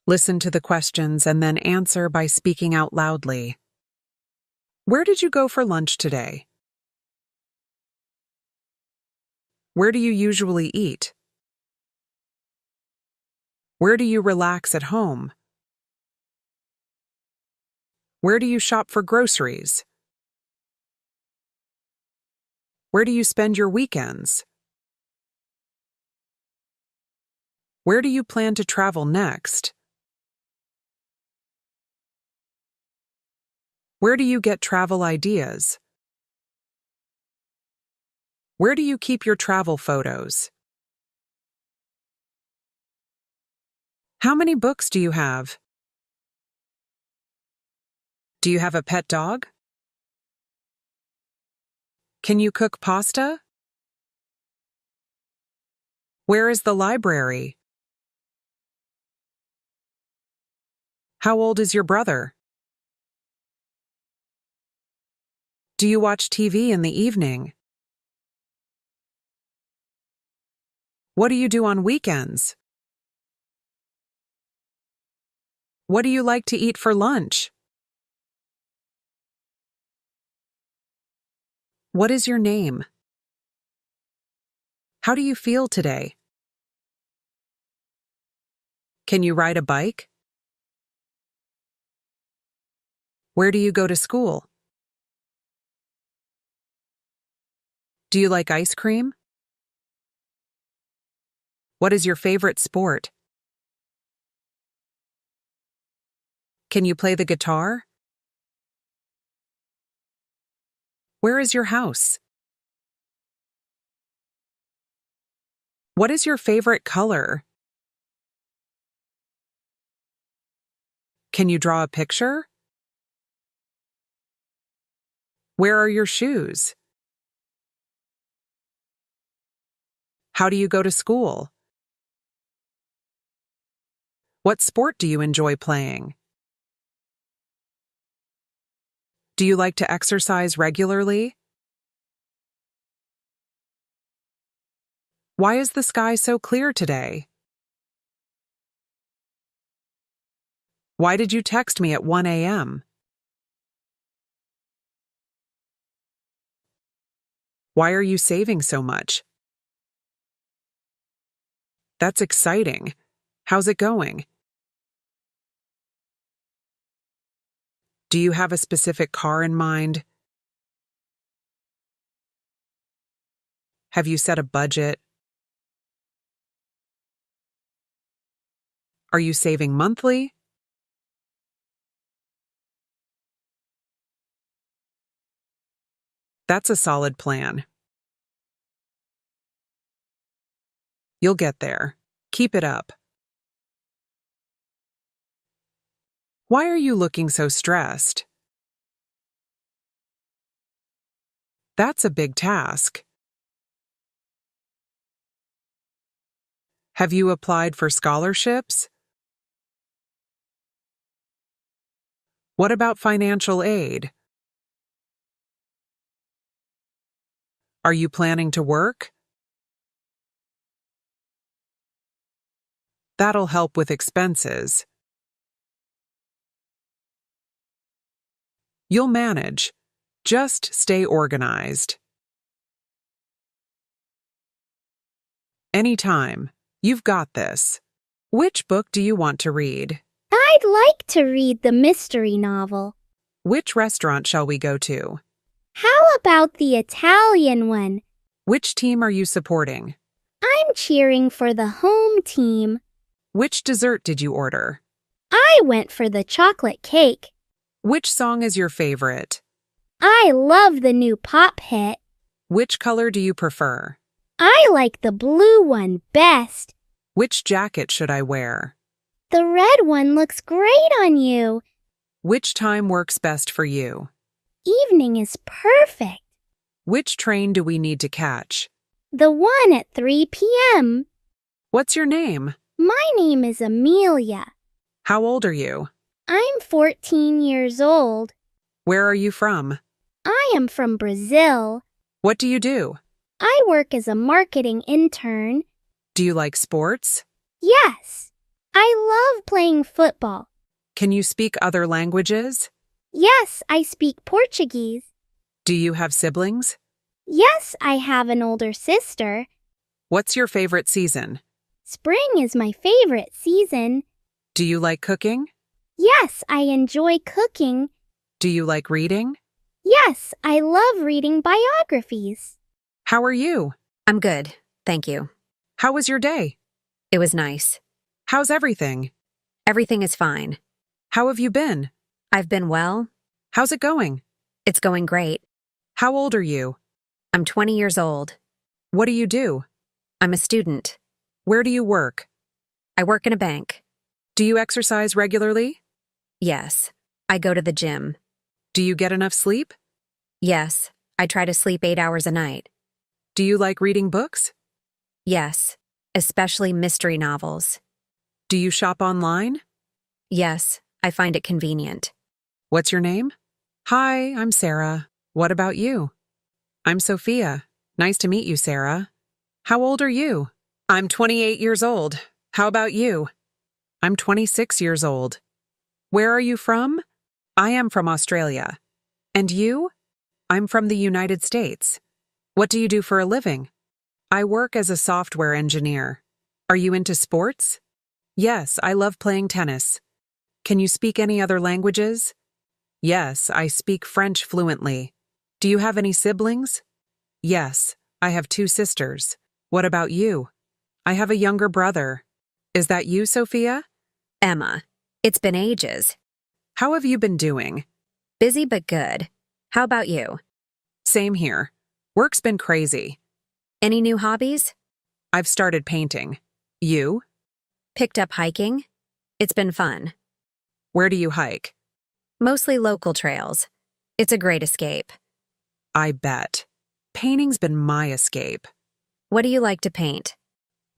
Listen to the questions and then answer by speaking out loudly. Where did you go for lunch today? Where do you usually eat? Where do you relax at home? Where do you shop for groceries? Where do you spend your weekends? Where do you plan to travel next? Where do you get travel ideas? Where do you keep your travel photos? How many books do you have? Do you have a pet dog? Can you cook pasta? Where is the library? How old is your brother? Do you watch TV in the evening? What do you do on weekends? What do you like to eat for lunch? What is your name? How do you feel today? Can you ride a bike? Where do you go to school? Do you like ice cream? What is your favorite sport? Can you play the guitar? Where is your house? What is your favorite color? Can you draw a picture? Where are your shoes? How do you go to school? What sport do you enjoy playing? Do you like to exercise regularly? Why is the sky so clear today? Why did you text me at 1 a.m.? Why are you saving so much? That's exciting. How's it going? Do you have a specific car in mind? Have you set a budget? Are you saving monthly? That's a solid plan. You'll get there. Keep it up. Why are you looking so stressed? That's a big task. Have you applied for scholarships? What about financial aid? Are you planning to work? That'll help with expenses. You'll manage. Just stay organized. Anytime. You've got this. Which book do you want to read? I'd like to read the mystery novel. Which restaurant shall we go to? How about the Italian one? Which team are you supporting? I'm cheering for the home team. Which dessert did you order? I went for the chocolate cake. Which song is your favorite? I love the new pop hit. Which color do you prefer? I like the blue one best. Which jacket should I wear? The red one looks great on you. Which time works best for you? Evening is perfect. Which train do we need to catch? The one at 3 p.m. What's your name? My name is Amelia. How old are you? I'm 14 years old. Where are you from? I am from Brazil. What do you do? I work as a marketing intern. Do you like sports? Yes. I love playing football. Can you speak other languages? Yes, I speak Portuguese. Do you have siblings? Yes, I have an older sister. What's your favorite season? Spring is my favorite season. Do you like cooking? Yes, I enjoy cooking. Do you like reading? Yes, I love reading biographies. How are you? I'm good, thank you. How was your day? It was nice. How's everything? Everything is fine. How have you been? I've been well. How's it going? It's going great. How old are you? I'm 20 years old. What do you do? I'm a student. Where do you work? I work in a bank. Do you exercise regularly? Yes, I go to the gym. Do you get enough sleep? Yes, I try to sleep 8 hours a night. Do you like reading books? Yes, especially mystery novels. Do you shop online? Yes, I find it convenient. What's your name? Hi, I'm Sarah. What about you? I'm Sophia. Nice to meet you, Sarah. How old are you? I'm 28 years old. How about you? I'm 26 years old. Where are you from? I am from Australia. And you? I'm from the United States. What do you do for a living? I work as a software engineer. Are you into sports? Yes, I love playing tennis. Can you speak any other languages? Yes, I speak French fluently. Do you have any siblings? Yes, I have 2 sisters. What about you? I have a younger brother. Is that you, Sophia? Emma, it's been ages. How have you been doing? Busy but good. How about you? Same here. Work's been crazy. Any new hobbies? I've started painting. You? Picked up hiking? It's been fun. Where do you hike? Mostly local trails. It's a great escape. I bet. Painting's been my escape. What do you like to paint?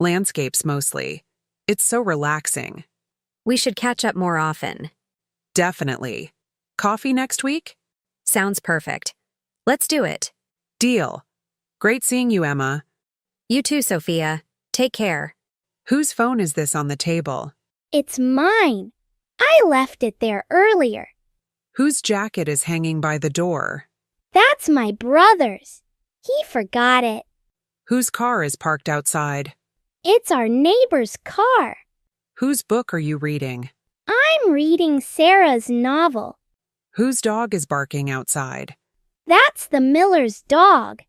Landscapes mostly. It's so relaxing. We should catch up more often. Definitely. Coffee next week? Sounds perfect. Let's do it. Deal. Great seeing you, Emma. You too, Sophia. Take care. Whose phone is this on the table? It's mine. I left it there earlier. Whose jacket is hanging by the door? That's my brother's. He forgot it. Whose car is parked outside? It's our neighbor's car. Whose book are you reading? I'm reading Sarah's novel. Whose dog is barking outside? That's the miller's dog.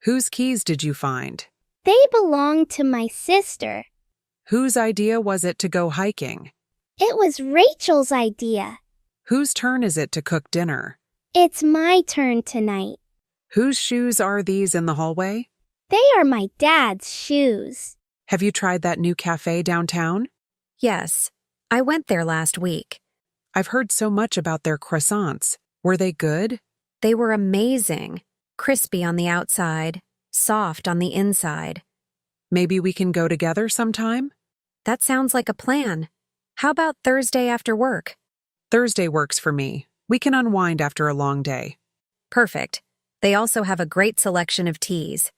Whose keys did you find? They belong to my sister. Whose idea was it to go hiking? It was Rachel's idea. Whose turn is it to cook dinner? It's my turn tonight. Whose shoes are these in the hallway? They are my dad's shoes. Have you tried that new cafe downtown? Yes, I went there last week. I've heard so much about their croissants. Were they good? They were amazing. Crispy on the outside, soft on the inside. Maybe we can go together sometime? That sounds like a plan. How about Thursday after work? Thursday works for me. We can unwind after a long day. Perfect. They also have a great selection of teas.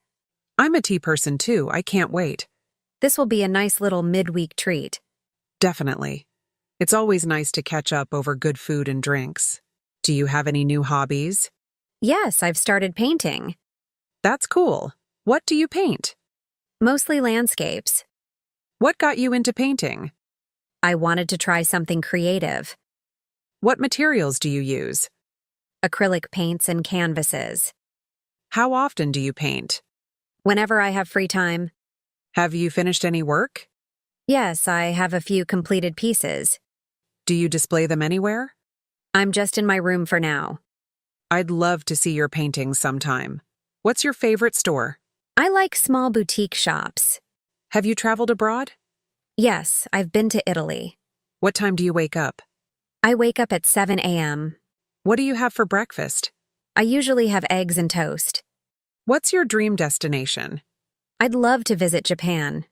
I'm a tea person too. I can't wait. This will be a nice little midweek treat. Definitely. It's always nice to catch up over good food and drinks. Do you have any new hobbies? Yes, I've started painting. That's cool. What do you paint? Mostly landscapes. What got you into painting? I wanted to try something creative. What materials do you use? Acrylic paints and canvases. How often do you paint? Whenever I have free time. Have you finished any work? Yes, I have a few completed pieces. Do you display them anywhere? I'm just in my room for now. I'd love to see your paintings sometime. What's your favorite store? I like small boutique shops. Have you traveled abroad? Yes, I've been to Italy. What time do you wake up? I wake up at 7 a.m. What do you have for breakfast? I usually have eggs and toast. What's your dream destination? I'd love to visit Japan.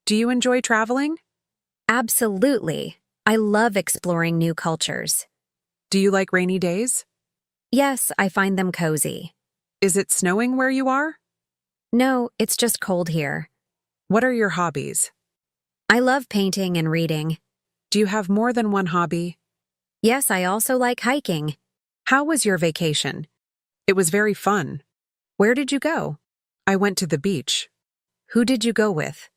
Do you enjoy traveling? Absolutely. I love exploring new cultures. Do you like rainy days? Yes, I find them cozy. Is it snowing where you are? No, it's just cold here. What are your hobbies? I love painting and reading. Do you have more than one hobby? Yes, I also like hiking. How was your vacation? It was very fun. Where did you go? I went to the beach. Who did you go with?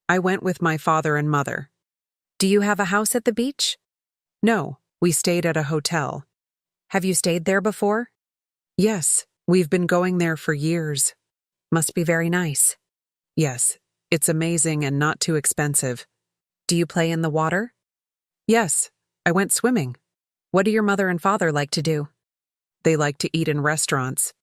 I went with my father and mother. Do you have a house at the beach? No, we stayed at a hotel. Have you stayed there before? Yes, we've been going there for years. Must be very nice. Yes, it's amazing and not too expensive. Do you play in the water? Yes, I went swimming. What do your mother and father like to do? They like to eat in restaurants.